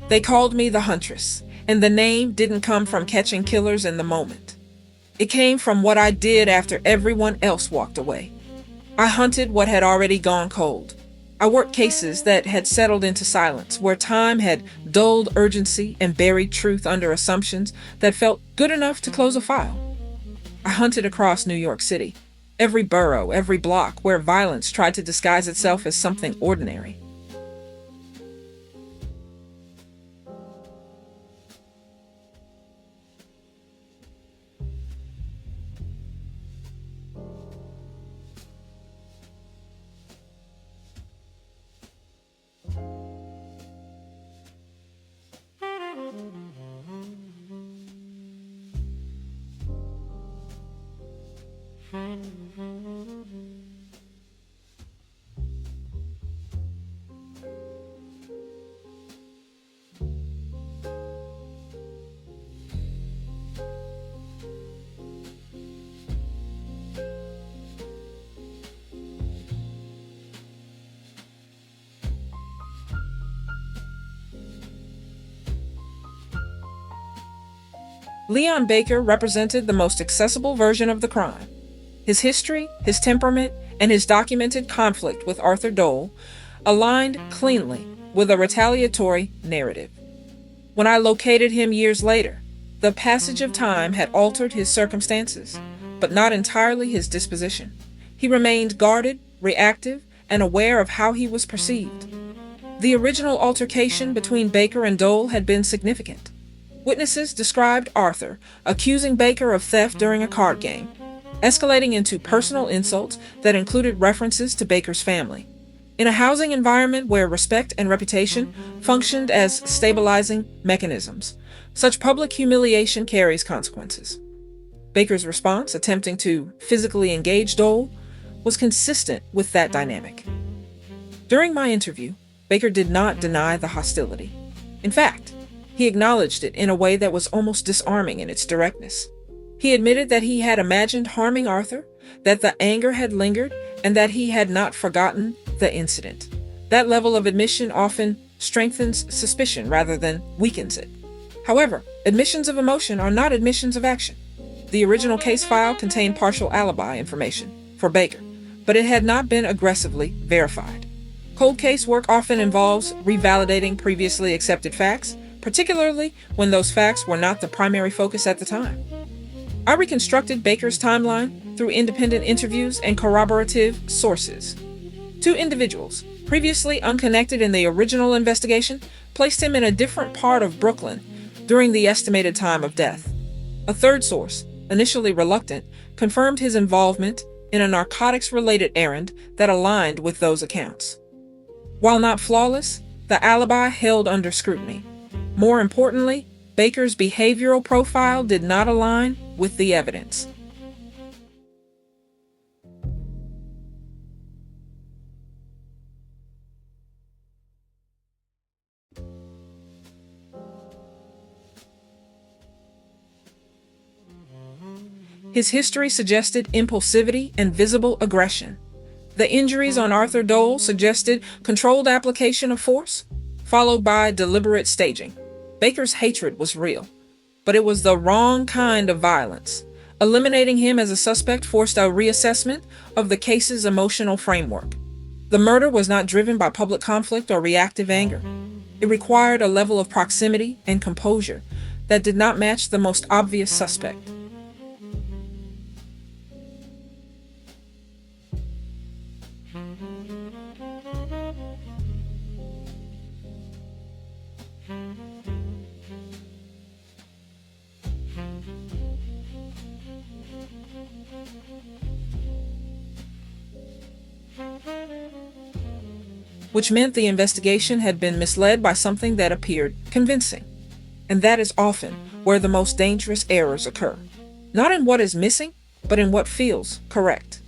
They called me the Huntress, and the name didn't come from catching killers in the moment. It came from what I did after everyone else walked away. I hunted what had already gone cold. I worked cases that had settled into silence, where time had dulled urgency and buried truth under assumptions that felt good enough to close a file. I hunted across New York City, every borough, every block where violence tried to disguise itself as something ordinary. Leon Baker represented the most accessible version of the crime. His history, his temperament, and his documented conflict with Arthur Dole aligned cleanly with a retaliatory narrative. When I located him years later, the passage of time had altered his circumstances, but not entirely his disposition. He remained guarded, reactive, and aware of how he was perceived. The original altercation between Baker and Dole had been significant. Witnesses described Arthur accusing Baker of theft during a card game, escalating into personal insults that included references to Baker's family. In a housing environment where respect and reputation functioned as stabilizing mechanisms, such public humiliation carries consequences. Baker's response, attempting to physically engage Dole, was consistent with that dynamic. During my interview, Baker did not deny the hostility. In fact, he acknowledged it in a way that was almost disarming in its directness. He admitted that he had imagined harming Arthur, that the anger had lingered, and that he had not forgotten the incident. That level of admission often strengthens suspicion rather than weakens it. However, admissions of emotion are not admissions of action. The original case file contained partial alibi information for Baker, but it had not been aggressively verified. Cold case work often involves revalidating previously accepted facts, particularly when those facts were not the primary focus at the time. I reconstructed Baker's timeline through independent interviews and corroborative sources. Two individuals, previously unconnected in the original investigation, placed him in a different part of Brooklyn during the estimated time of death. A third source, initially reluctant, confirmed his involvement in a narcotics-related errand that aligned with those accounts. While not flawless, the alibi held under scrutiny. More importantly, Baker's behavioral profile did not align with the evidence. His history suggested impulsivity and visible aggression. The injuries on Arthur Dole suggested controlled application of force, followed by deliberate staging. Baker's hatred was real, but it was the wrong kind of violence. Eliminating him as a suspect forced a reassessment of the case's emotional framework. The murder was not driven by public conflict or reactive anger. It required a level of proximity and composure that did not match the most obvious suspect. Which meant the investigation had been misled by something that appeared convincing. And that is often where the most dangerous errors occur. Not in what is missing, but in what feels correct.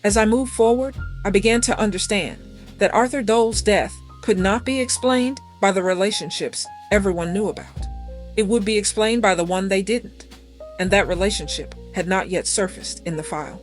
As I moved forward, I began to understand that Arthur Dole's death could not be explained by the relationships everyone knew about. It would be explained by the one they didn't, and that relationship had not yet surfaced in the file.